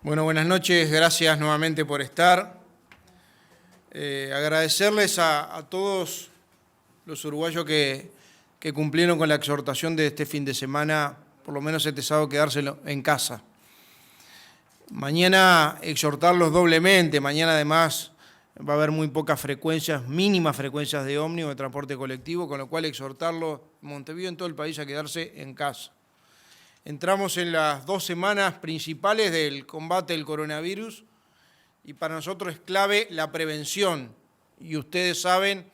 Bueno, buenas noches, gracias nuevamente por estar. Agradecerles a todos los uruguayos que cumplieron con la exhortación de este fin de semana, por lo menos este sábado, quedárselo en casa. Mañana exhortarlos doblemente, mañana además va a haber muy pocas frecuencias, mínimas frecuencias de ómnibus, de transporte colectivo, con lo cual exhortarlos en Montevideo, en todo el país, a quedarse en casa. Entramos en las 2 semanas principales del combate del coronavirus y para nosotros es clave la prevención. Y ustedes saben,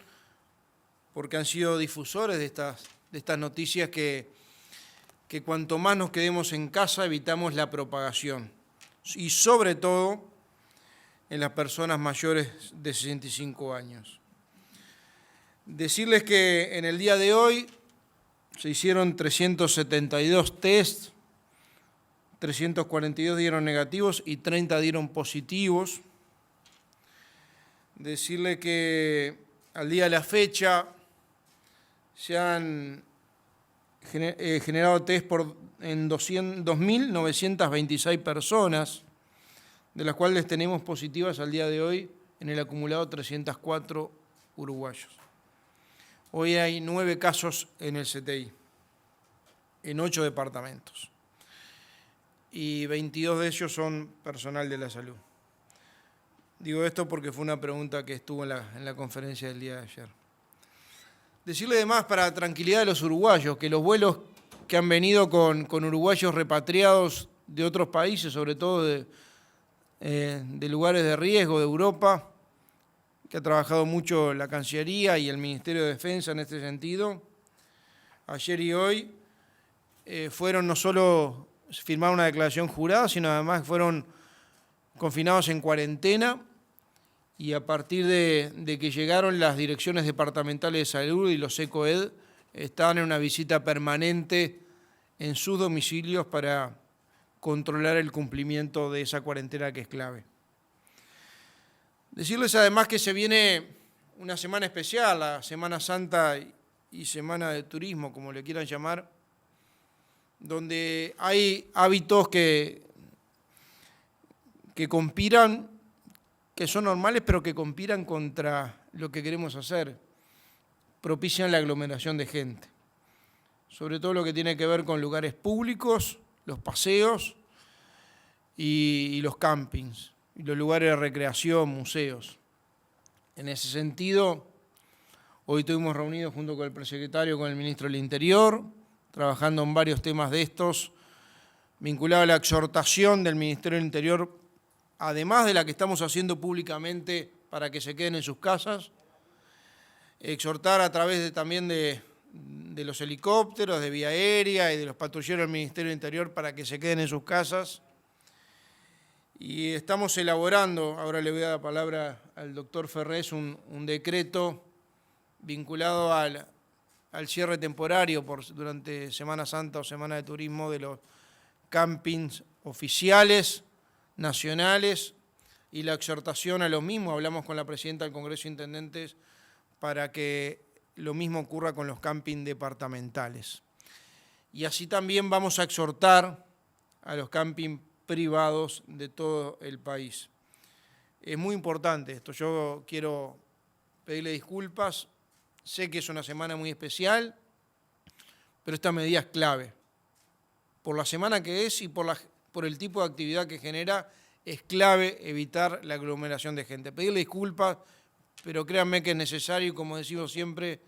porque han sido difusores de estas noticias, que cuanto más nos quedemos en casa evitamos la propagación. Y sobre todo en las personas mayores de 65 años. Decirles que en el día de hoy se hicieron 372 test, 342 dieron negativos y 30 dieron positivos. Decirle que al día de la fecha se han generado test en 2.926 personas, de las cuales tenemos positivas al día de hoy en el acumulado 304 uruguayos. Hoy hay 9 casos en el CTI, en 8 departamentos, y 22 de ellos son personal de la salud. Digo esto porque fue una pregunta que estuvo en la conferencia del día de ayer. Decirle además, para tranquilidad de los uruguayos, que los vuelos que han venido con uruguayos repatriados de otros países, sobre todo de lugares de riesgo de Europa, que ha trabajado mucho la Cancillería y el Ministerio de Defensa en este sentido, ayer y hoy fueron no solo firmar una declaración jurada, sino además fueron confinados en cuarentena, y a partir de que llegaron las direcciones departamentales de salud y los ECOED, estaban en una visita permanente en sus domicilios para controlar el cumplimiento de esa cuarentena que es clave. Decirles además que se viene una semana especial, la Semana Santa y Semana de Turismo, como le quieran llamar, donde hay hábitos que conspiran, que son normales, pero que conspiran contra lo que queremos hacer, propician la aglomeración de gente, sobre todo lo que tiene que ver con lugares públicos, los paseos y los campings, y los lugares de recreación, museos. En ese sentido, hoy estuvimos reunidos junto con el presecretario, con el ministro del Interior, trabajando en varios temas de estos, vinculados a la exhortación del Ministerio del Interior, además de la que estamos haciendo públicamente para que se queden en sus casas, exhortar a través también de los helicópteros, de vía aérea y de los patrulleros del Ministerio del Interior para que se queden en sus casas. Y estamos elaborando, ahora le voy a dar la palabra al doctor Ferrés, un decreto vinculado al cierre temporario durante Semana Santa o Semana de Turismo de los campings oficiales, nacionales, y la exhortación a lo mismo. Hablamos con la presidenta del Congreso de Intendentes para que lo mismo ocurra con los campings departamentales. Y así también vamos a exhortar a los campings privados de todo el país. Es muy importante esto, yo quiero pedirle disculpas, sé que es una semana muy especial, pero esta medida es clave. Por la semana que es y por el tipo de actividad que genera, es clave evitar la aglomeración de gente. Pedirle disculpas, pero créanme que es necesario, y como decimos siempre,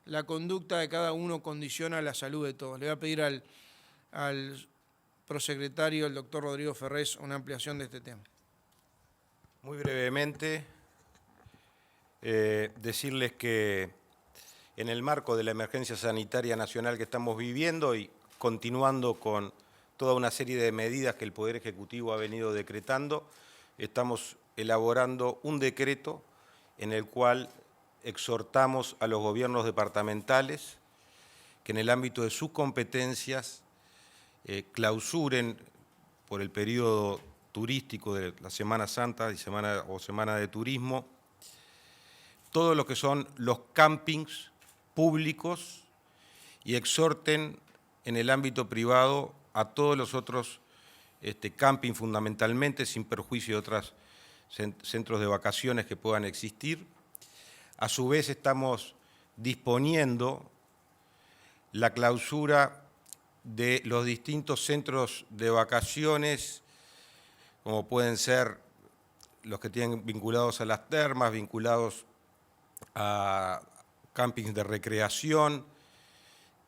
la conducta de cada uno condiciona la salud de todos. Le voy a pedir al prosecretario, el doctor Rodrigo Ferrés, una ampliación de este tema. Muy brevemente, decirles que en el marco de la emergencia sanitaria nacional que estamos viviendo y continuando con toda una serie de medidas que el Poder Ejecutivo ha venido decretando, estamos elaborando un decreto en el cual exhortamos a los gobiernos departamentales que en el ámbito de sus competencias clausuren por el periodo turístico de la Semana Santa y Semana de Turismo todo lo que son los campings públicos y exhorten en el ámbito privado a todos los otros camping fundamentalmente, sin perjuicio de otros centros de vacaciones que puedan existir. A su vez estamos disponiendo la clausura de los distintos centros de vacaciones, como pueden ser los que tienen vinculados a las termas, vinculados a campings de recreación,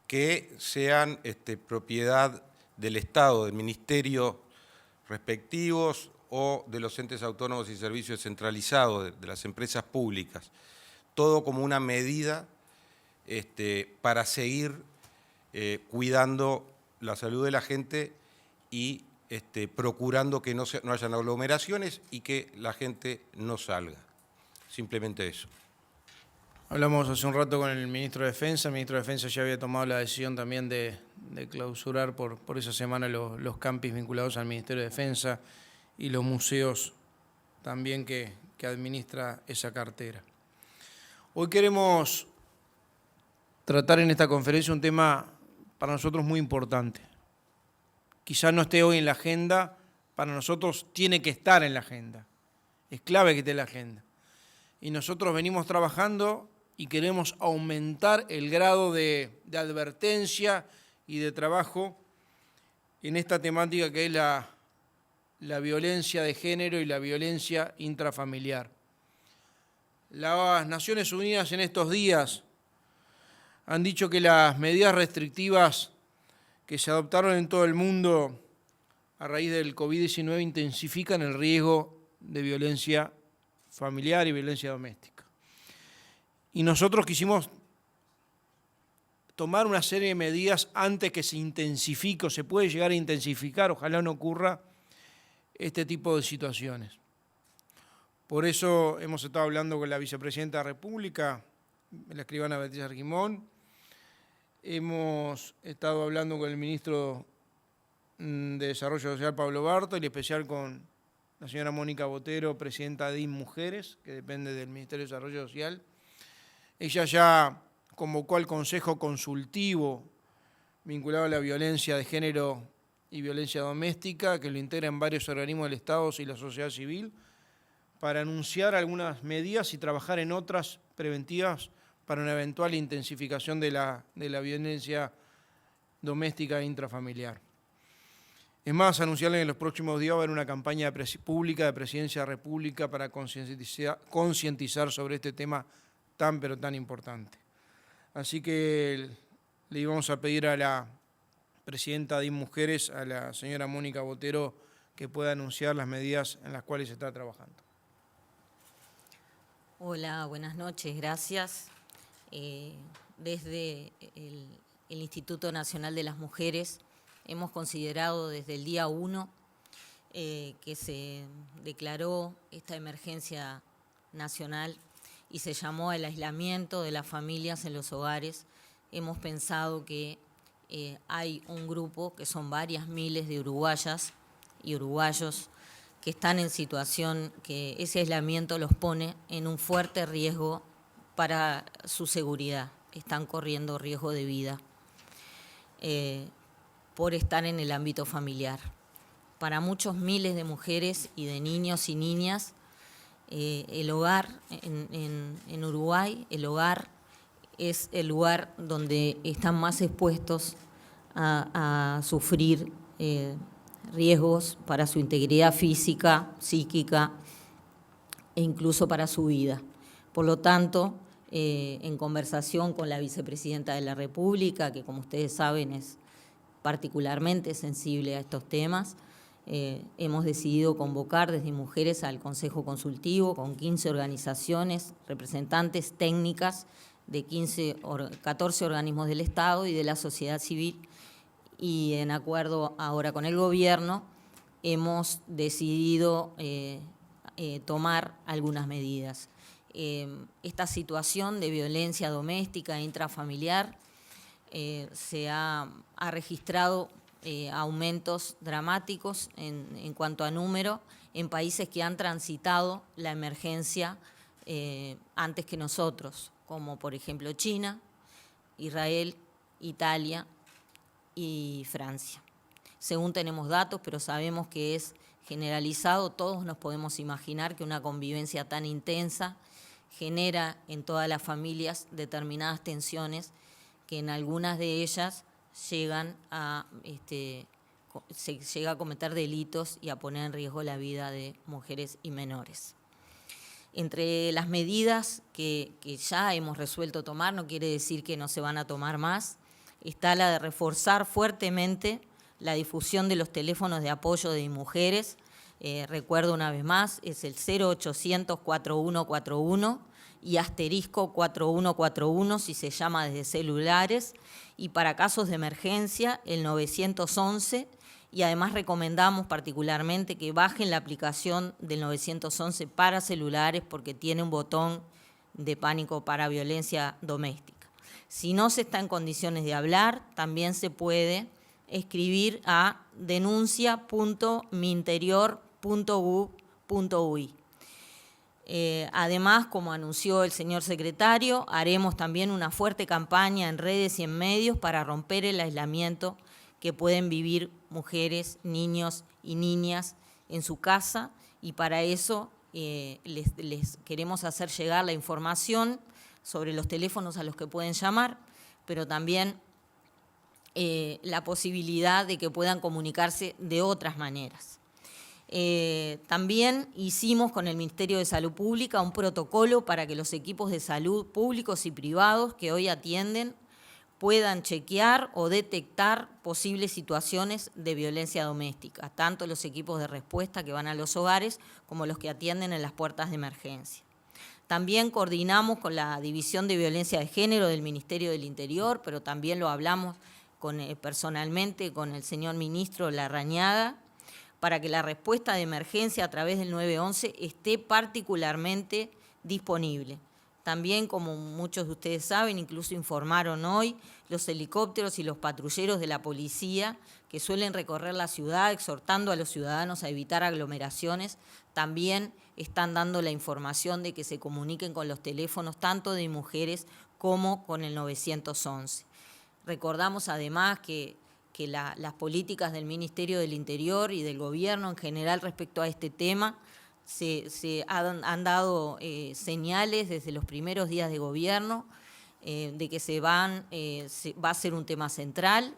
que sean propiedad del Estado, del Ministerio respectivos o de los entes autónomos y servicios descentralizados, de las empresas públicas. Todo como una medida para seguir cuidando la salud de la gente y procurando que no hayan aglomeraciones y que la gente no salga. Simplemente eso. Hablamos hace un rato con el ministro de Defensa. El ministro de Defensa ya había tomado la decisión también de clausurar por esa semana los campings vinculados al Ministerio de Defensa y los museos también que administra esa cartera. Hoy queremos tratar en esta conferencia un tema para nosotros muy importante. Quizás no esté hoy en la agenda, para nosotros tiene que estar en la agenda. Es clave que esté en la agenda. Y nosotros venimos trabajando y queremos aumentar el grado de advertencia y de trabajo en esta temática que es la violencia de género y la violencia intrafamiliar. Las Naciones Unidas en estos días han dicho que las medidas restrictivas que se adoptaron en todo el mundo a raíz del COVID-19 intensifican el riesgo de violencia familiar y violencia doméstica. Y nosotros quisimos tomar una serie de medidas antes que se intensifique o se puede llegar a intensificar, ojalá no ocurra, este tipo de situaciones. Por eso hemos estado hablando con la vicepresidenta de la República, la escribana Beatriz Argimón. Hemos estado hablando con el ministro de Desarrollo Social, Pablo Bartos, y en especial con la señora Mónica Botero, presidenta de DIM Mujeres, que depende del Ministerio de Desarrollo Social. Ella ya convocó al Consejo Consultivo vinculado a la violencia de género y violencia doméstica, que lo integra en varios organismos del Estado y la sociedad civil, para anunciar algunas medidas y trabajar en otras preventivas para una eventual intensificación de la violencia doméstica e intrafamiliar. Es más, anunciarles que en los próximos días va a haber una campaña pública de Presidencia de la República para concientizar sobre este tema tan pero tan importante. Así que le íbamos a pedir a la presidenta de Mujeres, a la señora Mónica Botero, que pueda anunciar las medidas en las cuales se está trabajando. Hola, buenas noches, gracias. Desde el Instituto Nacional de las Mujeres hemos considerado desde el día 1 que se declaró esta emergencia nacional y se llamó al aislamiento de las familias en los hogares. Hemos pensado que hay un grupo, que son varias miles de uruguayas y uruguayos, que están en situación que ese aislamiento los pone en un fuerte riesgo para su seguridad. Están corriendo riesgo de vida por estar en el ámbito familiar. Para muchos miles de mujeres y de niños y niñas, el hogar en Uruguay, el hogar es el lugar donde están más expuestos a sufrir riesgos para su integridad física, psíquica e incluso para su vida. Por lo tanto, en conversación con la vicepresidenta de la República, que como ustedes saben es particularmente sensible a estos temas, hemos decidido convocar desde Mujeres al Consejo Consultivo con 15 organizaciones, representantes técnicas de 14 organismos del Estado y de la sociedad civil, y en acuerdo ahora con el gobierno hemos decidido tomar algunas medidas. Esta situación de violencia doméstica e intrafamiliar se ha registrado aumentos dramáticos en cuanto a número en países que han transitado la emergencia antes que nosotros, como por ejemplo China, Israel, Italia y Francia. según tenemos datos, pero sabemos que es generalizado. Todos nos podemos imaginar que una convivencia tan intensa genera en todas las familias determinadas tensiones que en algunas de ellas llegan a, se llega a cometer delitos y a poner en riesgo la vida de mujeres y menores. Entre las medidas que ya hemos resuelto tomar, no quiere decir que no se van a tomar más, está la de reforzar fuertemente la difusión de los teléfonos de apoyo de mujeres. Recuerdo una vez más, es el 0800 4141 y asterisco 4141 si se llama desde celulares, y para casos de emergencia el 911, y además recomendamos particularmente que bajen la aplicación del 911 para celulares porque tiene un botón de pánico para violencia doméstica. Si no se está en condiciones de hablar, también se puede escribir a denuncia.minterior.gov.uy. Además, como anunció el señor secretario, haremos también una fuerte campaña en redes y en medios para romper el aislamiento que pueden vivir mujeres, niños y niñas en su casa, y para eso les queremos hacer llegar la información sobre los teléfonos a los que pueden llamar, pero también la posibilidad de que puedan comunicarse de otras maneras. También hicimos con el Ministerio de Salud Pública un protocolo para que los equipos de salud públicos y privados que hoy atienden puedan chequear o detectar posibles situaciones de violencia doméstica, tanto los equipos de respuesta que van a los hogares como los que atienden en las puertas de emergencia. También coordinamos con la División de Violencia de Género del Ministerio del Interior, pero también lo hablamos personalmente con el señor ministro Larrañaga, para que la respuesta de emergencia a través del 911 esté particularmente disponible. También, como muchos de ustedes saben, incluso informaron hoy, los helicópteros y los patrulleros de la policía que suelen recorrer la ciudad exhortando a los ciudadanos a evitar aglomeraciones, también están dando la información de que se comuniquen con los teléfonos tanto de mujeres como con el 911. Recordamos además que las políticas del Ministerio del Interior y del Gobierno en general respecto a este tema se han dado señales desde los primeros días de gobierno de que va a ser un tema central.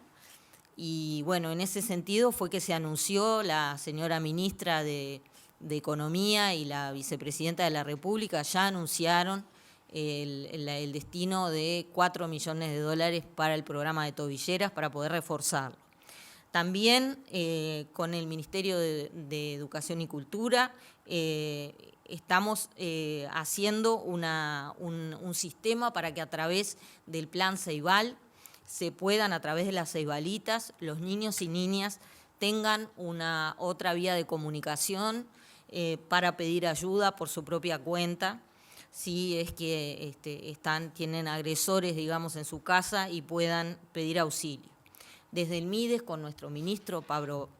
Y bueno, en ese sentido fue que se anunció, la señora ministra de Economía y la vicepresidenta de la República ya anunciaron el destino de $4 millones para el programa de tobilleras para poder reforzarlo. También con el Ministerio de Educación y Cultura estamos haciendo un sistema para que a través del Plan Ceibal se puedan, a través de las ceibalitas, los niños y niñas tengan otra vía de comunicación para pedir ayuda por su propia cuenta, si es que tienen agresores, digamos, en su casa y puedan pedir auxilio. Desde el MIDES, con nuestro ministro Pablo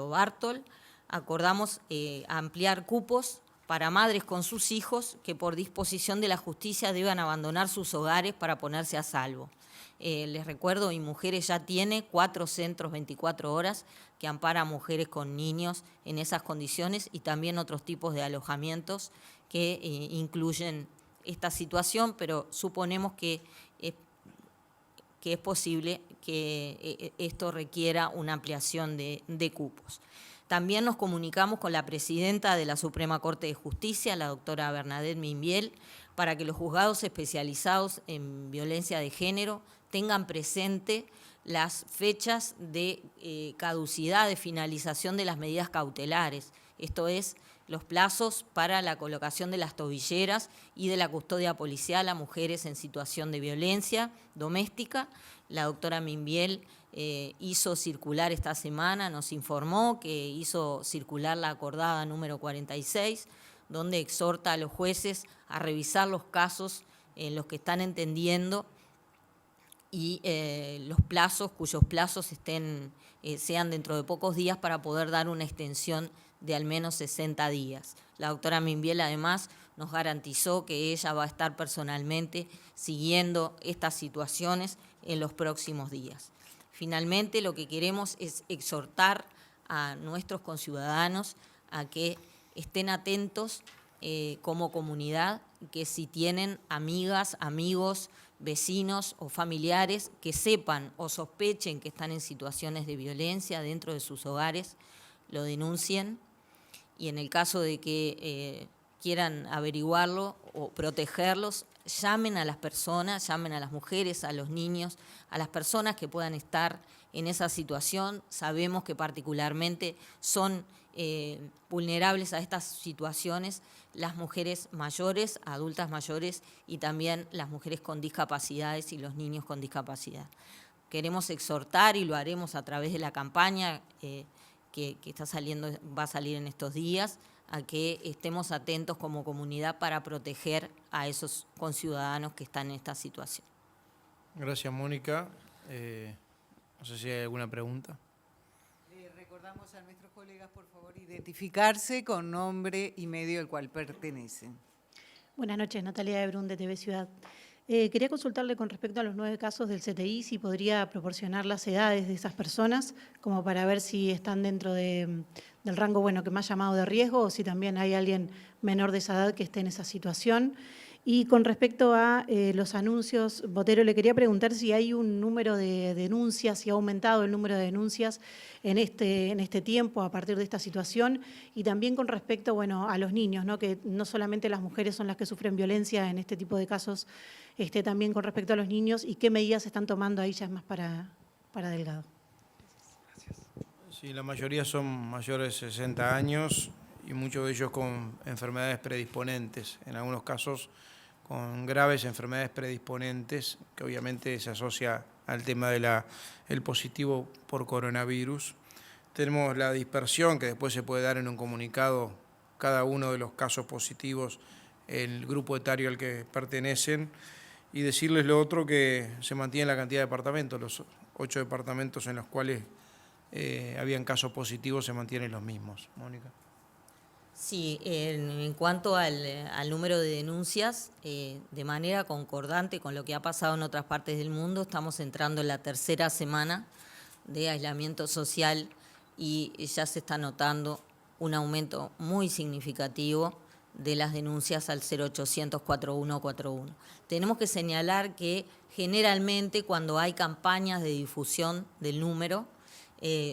Bartol, acordamos ampliar cupos para madres con sus hijos que por disposición de la justicia deban abandonar sus hogares para ponerse a salvo. Les recuerdo, Mujeres ya tiene 4 centros 24 horas que amparan a mujeres con niños en esas condiciones y también otros tipos de alojamientos que incluyen esta situación, pero suponemos que es posible que esto requiera una ampliación de cupos. También nos comunicamos con la presidenta de la Suprema Corte de Justicia, la doctora Bernadette Minbiel, para que los juzgados especializados en violencia de género tengan presente las fechas de caducidad, de finalización de las medidas cautelares, esto es, los plazos para la colocación de las tobilleras y de la custodia policial a mujeres en situación de violencia doméstica. La doctora Minbiel hizo circular esta semana, nos informó que hizo circular la acordada número 46, donde exhorta a los jueces a revisar los casos en los que están entendiendo y cuyos plazos sean dentro de pocos días para poder dar una extensión de al menos 60 días. La doctora Minbiel además nos garantizó que ella va a estar personalmente siguiendo estas situaciones en los próximos días. Finalmente, lo que queremos es exhortar a nuestros conciudadanos a que estén atentos como comunidad, que si tienen amigas, amigos, vecinos o familiares que sepan o sospechen que están en situaciones de violencia dentro de sus hogares, lo denuncien, y en el caso de que quieran averiguarlo o protegerlos, llamen a las personas, llamen a las mujeres, a los niños, a las personas que puedan estar en esa situación. Sabemos que particularmente son vulnerables a estas situaciones las mujeres mayores, adultas mayores, y también las mujeres con discapacidades y los niños con discapacidad. Queremos exhortar, y lo haremos a través de la campaña que va a salir en estos días, a que estemos atentos como comunidad para proteger a esos conciudadanos que están en esta situación. Gracias, Mónica. No sé si hay alguna pregunta. Le recordamos a nuestros colegas, por favor, identificarse con nombre y medio al cual pertenecen. Buenas noches, Natalia Ebrun, de TV Ciudad. Quería consultarle con respecto a los 9 casos del CTI, si podría proporcionar las edades de esas personas, como para ver si están dentro del rango que más llamado de riesgo, o si también hay alguien menor de esa edad que esté en esa situación. Y con respecto a los anuncios, Botero, le quería preguntar si hay un número de denuncias, si ha aumentado el número de denuncias en este tiempo a partir de esta situación, y también con respecto a los niños, ¿no? Que no solamente las mujeres son las que sufren violencia en este tipo de casos, también con respecto a los niños, y qué medidas se están tomando ahí, ya es más para Delgado. Sí, la mayoría son mayores de 60 años y muchos de ellos con enfermedades predisponentes, en algunos casos con graves enfermedades predisponentes, que obviamente se asocia al tema del positivo por coronavirus. Tenemos la dispersión, que después se puede dar en un comunicado cada uno de los casos positivos, el grupo etario al que pertenecen, y decirles lo otro, que se mantiene la cantidad de departamentos, los 8 departamentos en los cuales habían casos positivos se mantienen los mismos. Mónica. Sí, en cuanto al número de denuncias, de manera concordante con lo que ha pasado en otras partes del mundo, estamos entrando en la tercera semana de aislamiento social y ya se está notando un aumento muy significativo de las denuncias al 0800 4141. Tenemos que señalar que generalmente cuando hay campañas de difusión del número,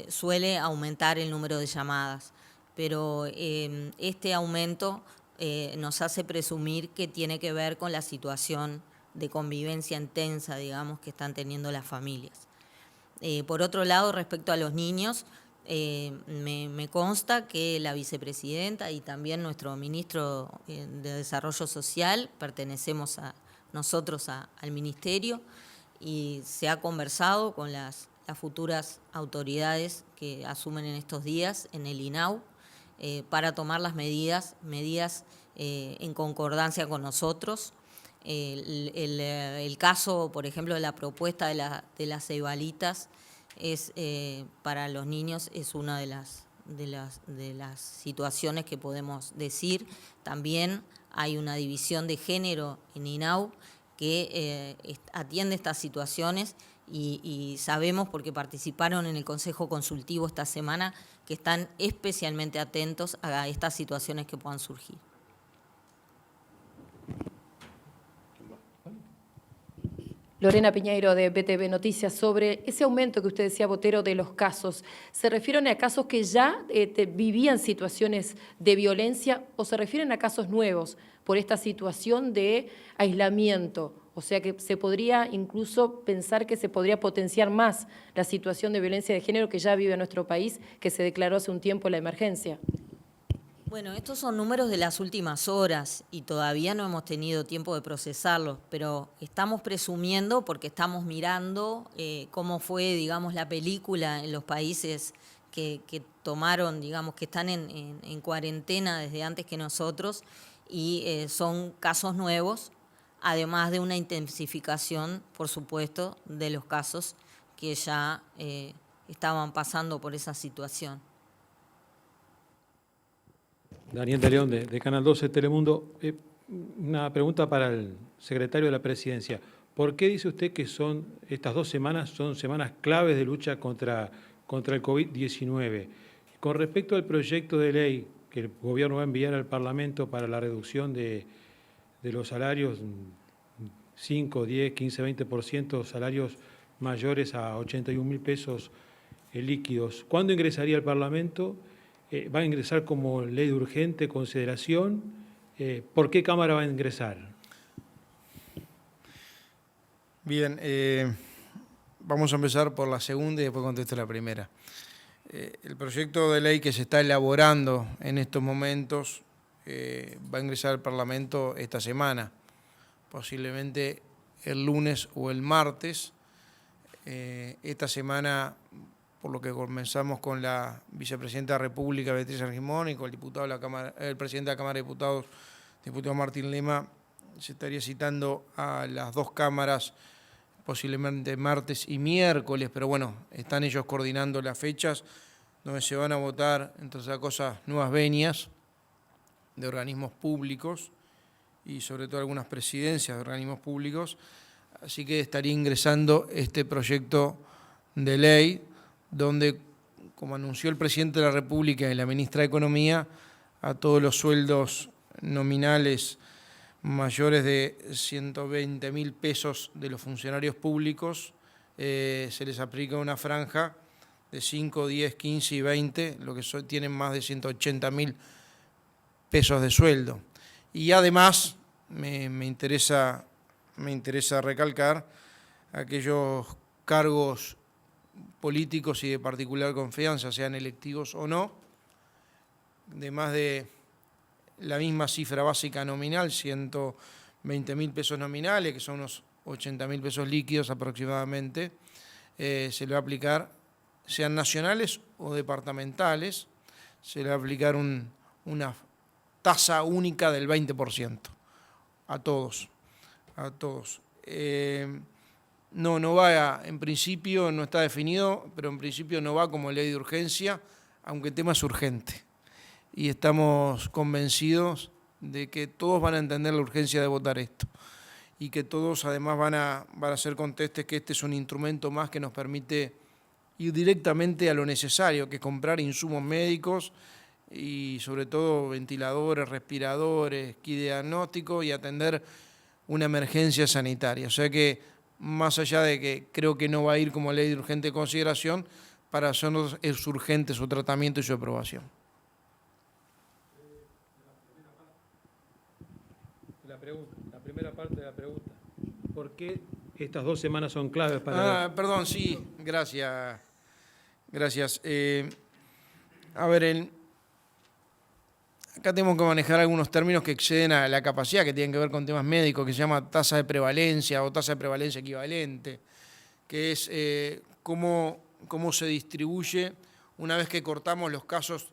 suele aumentar el número de llamadas, pero este aumento nos hace presumir que tiene que ver con la situación de convivencia intensa, digamos, que están teniendo las familias. Por otro lado, respecto a los niños, me consta que la vicepresidenta y también nuestro ministro de Desarrollo Social, pertenecemos nosotros al ministerio, y se ha conversado con las futuras autoridades que asumen en estos días en el INAU, para tomar las medidas en concordancia con nosotros. El caso, por ejemplo, de la propuesta de las cebalitas para los niños es una de las situaciones que podemos decir. También hay una división de género en INAU que atiende estas situaciones, y sabemos, porque participaron en el Consejo Consultivo esta semana, que están especialmente atentos a estas situaciones que puedan surgir. Lorena Piñeiro, de BTV Noticias. Sobre ese aumento que usted decía, Botero, de los casos, ¿se refieren a casos que ya vivían situaciones de violencia o se refieren a casos nuevos por esta situación de aislamiento? O sea que se podría incluso pensar que se podría potenciar más la situación de violencia de género que ya vive nuestro país, que se declaró hace un tiempo la emergencia. Bueno, estos son números de las últimas horas y todavía no hemos tenido tiempo de procesarlos, pero estamos presumiendo, porque estamos mirando cómo fue, digamos, la película en los países que tomaron, digamos, que están en cuarentena desde antes que nosotros, y son casos nuevos, además de una intensificación, por supuesto, de los casos que ya estaban pasando por esa situación. Daniel de León, de Canal 12 Telemundo. Una pregunta para el secretario de la Presidencia. ¿Por qué dice usted que estas 2 semanas son semanas claves de lucha contra el COVID-19? Con respecto al proyecto de ley que el gobierno va a enviar al Parlamento para la reducción de los salarios, 5, 10, 15, 20%, salarios mayores a 81.000 pesos líquidos, ¿cuándo ingresaría al Parlamento? ¿Va a ingresar como ley de urgente consideración? ¿Por qué Cámara va a ingresar? Bien, vamos a empezar por la segunda y después contesto la primera. El proyecto de ley que se está elaborando en estos momentos va a ingresar al Parlamento esta semana, posiblemente el lunes o el martes. Esta semana, por lo que comenzamos con la vicepresidenta de la República, Beatriz Argimón, y con el presidente de la Cámara de Diputados, diputado Martín Lema, se estaría citando a las 2 cámaras posiblemente martes y miércoles, pero bueno, están ellos coordinando las fechas donde se van a votar, entre otras cosas, nuevas venias de organismos públicos y sobre todo algunas presidencias de organismos públicos. Así que estaría ingresando este proyecto de ley donde, como anunció el presidente de la República y la ministra de Economía, a todos los sueldos nominales mayores de 120.000 pesos de los funcionarios públicos se les aplica una franja de 5, 10, 15 y 20, lo que tienen más de 180.000 pesos de sueldo. Y además me interesa recalcar aquellos cargos políticos y de particular confianza, sean electivos o no, de más de la misma cifra básica nominal, 120.000 pesos nominales, que son unos 80.000 pesos líquidos aproximadamente, se le va a aplicar, sean nacionales o departamentales, se le va a aplicar una tasa única del 20% a todos. No va, en principio no está definido, pero en principio no va como ley de urgencia, aunque el tema es urgente. Y estamos convencidos de que todos van a entender la urgencia de votar esto y que todos además van a ser contestes que este es un instrumento más que nos permite ir directamente a lo necesario, que es comprar insumos médicos y sobre todo ventiladores, respiradores, kit diagnóstico y atender una emergencia sanitaria. O sea que más allá de que creo que no va a ir como ley de urgente consideración, para nosotros es urgente su tratamiento y su aprobación. La primera parte de la pregunta. ¿Por qué estas 2 semanas son claves para... Perdón, sí, gracias. A ver, acá tenemos que manejar algunos términos que exceden a la capacidad, que tienen que ver con temas médicos, que se llama tasa de prevalencia o tasa de prevalencia equivalente, que es cómo se distribuye una vez que cortamos los casos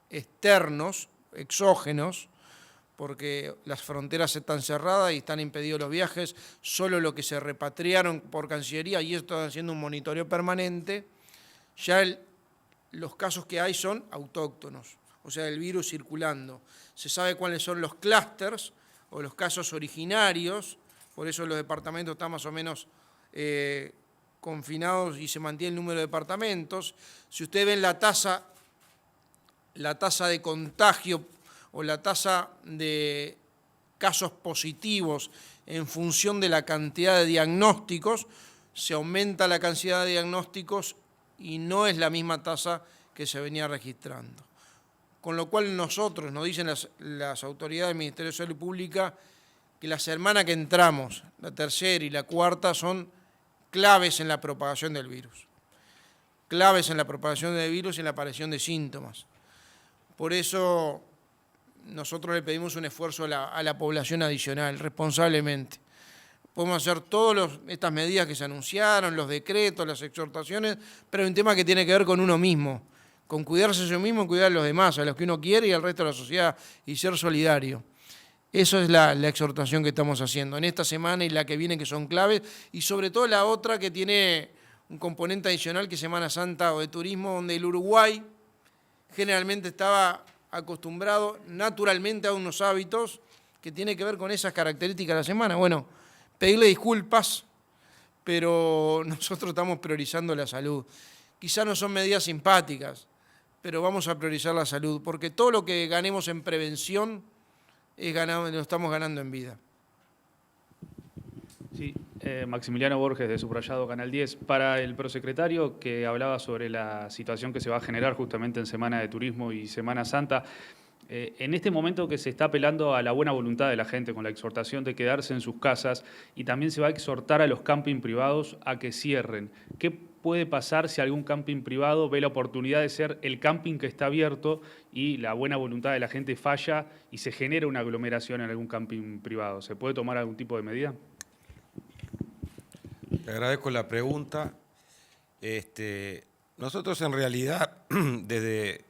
externos, exógenos, porque las fronteras están cerradas y están impedidos los viajes, solo lo que se repatriaron por Cancillería, y esto está haciendo un monitoreo permanente, ya los casos que hay son autóctonos, o sea, el virus circulando. Se sabe cuáles son los clústeres o los casos originarios, por eso los departamentos están más o menos confinados y se mantiene el número de departamentos. Si ustedes ven la tasa de contagio o la tasa de casos positivos en función de la cantidad de diagnósticos, se aumenta la cantidad de diagnósticos y no es la misma tasa que se venía registrando. Con lo cual nosotros, nos dicen las autoridades del Ministerio de Salud Pública, que la semana que entramos, la tercera y la cuarta, son claves en la propagación del virus. Claves en la propagación del virus y en la aparición de síntomas. Por eso nosotros le pedimos un esfuerzo a la población adicional, responsablemente. Podemos hacer todas estas medidas que se anunciaron, los decretos, las exhortaciones, pero hay un tema que tiene que ver con uno mismo, con cuidarse a sí mismo y cuidar a los demás, a los que uno quiere y al resto de la sociedad, y ser solidario. Eso es la exhortación que estamos haciendo en esta semana y la que viene, que son claves, y sobre todo la otra que tiene un componente adicional, que es Semana Santa o de turismo, donde el Uruguay generalmente estaba acostumbrado naturalmente a unos hábitos que tienen que ver con esas características de la semana. Bueno, pedirle disculpas, pero nosotros estamos priorizando la salud. Quizás no son medidas simpáticas, pero vamos a priorizar la salud, porque todo lo que ganemos en prevención lo estamos ganando en vida. Sí, Maximiliano Borges, de Subrayado Canal 10. Para el prosecretario que hablaba sobre la situación que se va a generar justamente en Semana de Turismo y Semana Santa, en este momento que se está apelando a la buena voluntad de la gente con la exhortación de quedarse en sus casas y también se va a exhortar a los camping privados a que cierren, ¿qué puede pasar si algún camping privado ve la oportunidad de ser el camping que está abierto y la buena voluntad de la gente falla y se genera una aglomeración en algún camping privado? ¿Se puede tomar algún tipo de medida? Le agradezco la pregunta. Nosotros en realidad, desde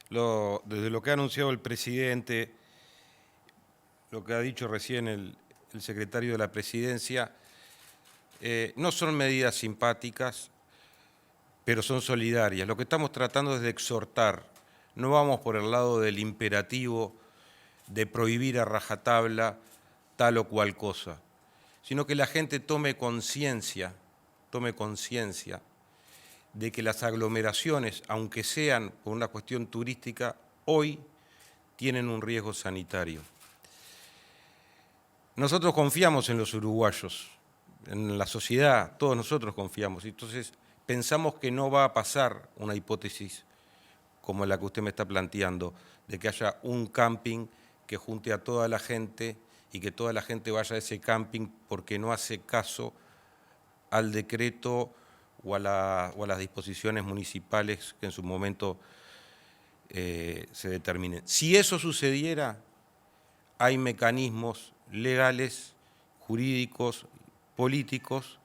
lo que ha anunciado el presidente, lo que ha dicho recién el secretario de la Presidencia, no son medidas simpáticas, pero son solidarias. Lo que estamos tratando es de exhortar. No vamos por el lado del imperativo de prohibir a rajatabla tal o cual cosa, sino que la gente tome conciencia de que las aglomeraciones, aunque sean por una cuestión turística, hoy tienen un riesgo sanitario. Nosotros confiamos en los uruguayos, en la sociedad, todos nosotros confiamos, entonces pensamos que no va a pasar una hipótesis como la que usted me está planteando, de que haya un camping que junte a toda la gente y que toda la gente vaya a ese camping porque no hace caso al decreto o a las disposiciones municipales que en su momento se determinen. Si eso sucediera, hay mecanismos legales, jurídicos, políticos,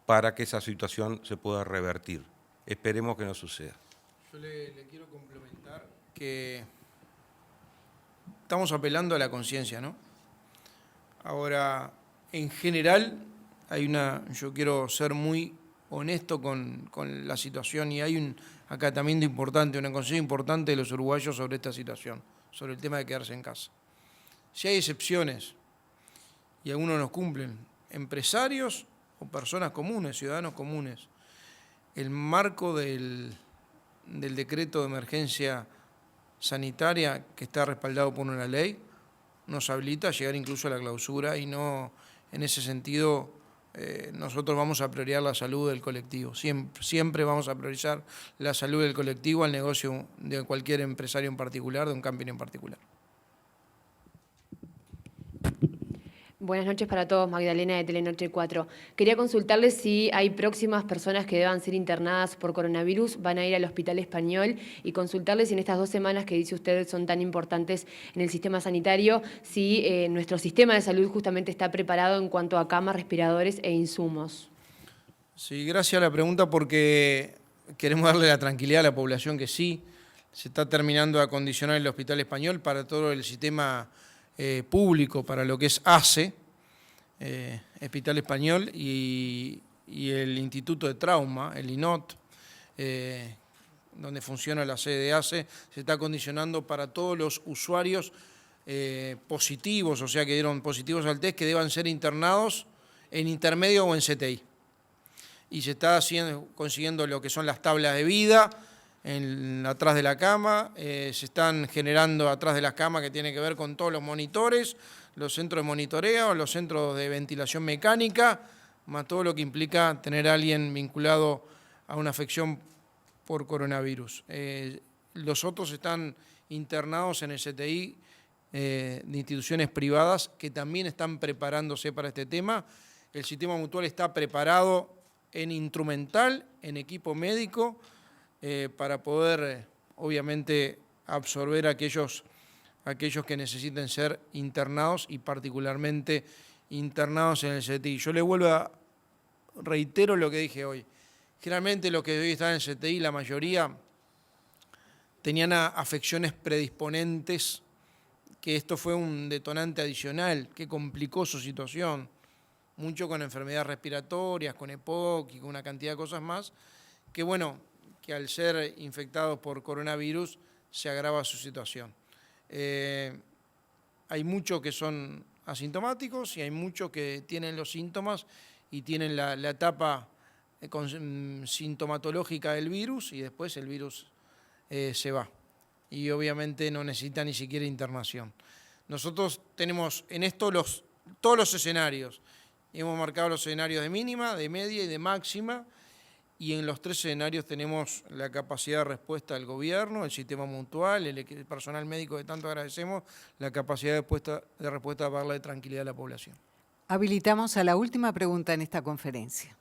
para que esa situación se pueda revertir. Esperemos que no suceda. Yo le quiero complementar que estamos apelando a la conciencia, ¿no? Ahora, en general, yo quiero ser muy honesto con la situación y hay un acatamiento importante, una conciencia importante de los uruguayos sobre esta situación, sobre el tema de quedarse en casa. Si hay excepciones y algunos no cumplen, empresarios o personas comunes, ciudadanos comunes, el marco del decreto de emergencia sanitaria que está respaldado por una ley nos habilita a llegar incluso a la clausura y no, en ese sentido, nosotros vamos a priorizar la salud del colectivo. Siempre vamos a priorizar la salud del colectivo al negocio de cualquier empresario en particular, de un camping en particular. Buenas noches para todos, Magdalena de Telenoche 4. Quería consultarles si hay próximas personas que deban ser internadas por coronavirus, van a ir al Hospital Español, y consultarles si en estas 2 semanas que dice usted son tan importantes en el sistema sanitario, si nuestro sistema de salud justamente está preparado en cuanto a camas, respiradores e insumos. Sí, gracias a la pregunta porque queremos darle la tranquilidad a la población que sí, se está terminando de acondicionar el Hospital Español para todo el sistema público, para lo que es ACE, Hospital Español, y el Instituto de Trauma, el INOT, donde funciona la sede de ACE, se está acondicionando para todos los usuarios positivos, o sea que dieron positivos al test, que deban ser internados en intermedio o en CTI. Y se está consiguiendo lo que son las tablas de vida atrás de la cama, se están generando atrás de las camas que tiene que ver con todos los monitores, los centros de monitoreo, los centros de ventilación mecánica, más todo lo que implica tener a alguien vinculado a una afección por coronavirus. Los otros están internados en el CTI de instituciones privadas que también están preparándose para este tema. El sistema mutual está preparado en instrumental, en equipo médico, para poder, obviamente, absorber a aquellos que necesiten ser internados y particularmente internados en el CTI. Yo reitero lo que dije hoy. Generalmente los que hoy están en el CTI, la mayoría, tenían afecciones predisponentes, que esto fue un detonante adicional que complicó su situación, mucho con enfermedades respiratorias, con EPOC y con una cantidad de cosas más, que bueno, que al ser infectados por coronavirus se agrava su situación. Hay muchos que son asintomáticos y hay muchos que tienen los síntomas y tienen la etapa sintomatológica del virus y después el virus se va. Y obviamente no necesita ni siquiera internación. Nosotros tenemos en esto todos los escenarios. Hemos marcado los escenarios de mínima, de media y de máxima, y en los 3 escenarios tenemos la capacidad de respuesta del gobierno, el sistema mutual, el personal médico que tanto agradecemos, la capacidad de respuesta para darle tranquilidad a la población. Habilitamos a la última pregunta en esta conferencia.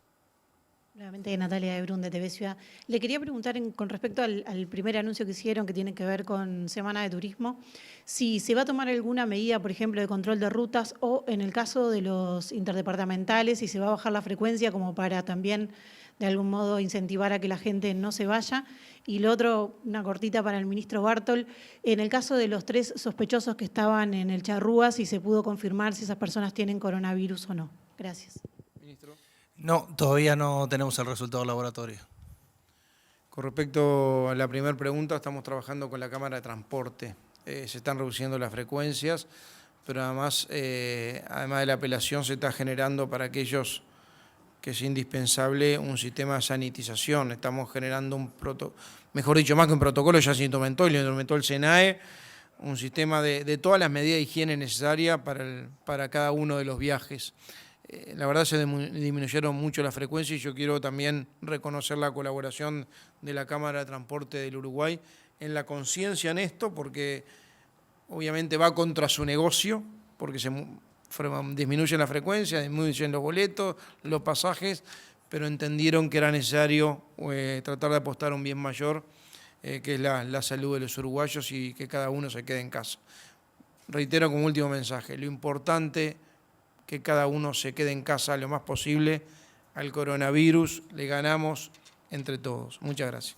Nuevamente Natalia de Brun de TV Ciudad. Le quería preguntar con respecto al primer anuncio que hicieron que tiene que ver con Semana de Turismo, si se va a tomar alguna medida, por ejemplo, de control de rutas o en el caso de los interdepartamentales, si se va a bajar la frecuencia como para también de algún modo incentivar a que la gente no se vaya. Y lo otro, una cortita para el ministro Bartol, en el caso de los 3 sospechosos que estaban en el Charrúa, si se pudo confirmar si esas personas tienen coronavirus o no. Gracias. Ministro. No, todavía no tenemos el resultado del laboratorio. Con respecto a la primera pregunta, estamos trabajando con la Cámara de Transporte. Se están reduciendo las frecuencias, pero además de la apelación se está generando para aquellos que es indispensable un sistema de sanitización. Estamos generando mejor dicho, más que un protocolo, ya se implementó y lo implementó el SENAE, un sistema de todas las medidas de higiene necesarias para cada uno de los viajes. La verdad se disminuyeron mucho las frecuencias y yo quiero también reconocer la colaboración de la Cámara de Transporte del Uruguay en la conciencia en esto, porque obviamente va contra su negocio, porque se disminuyen la frecuencia, disminuyen los boletos, los pasajes, pero entendieron que era necesario tratar de apostar a un bien mayor, que es la salud de los uruguayos y que cada uno se quede en casa. Reitero como último mensaje, lo importante que cada uno se quede en casa lo más posible. Al coronavirus le ganamos entre todos. Muchas gracias.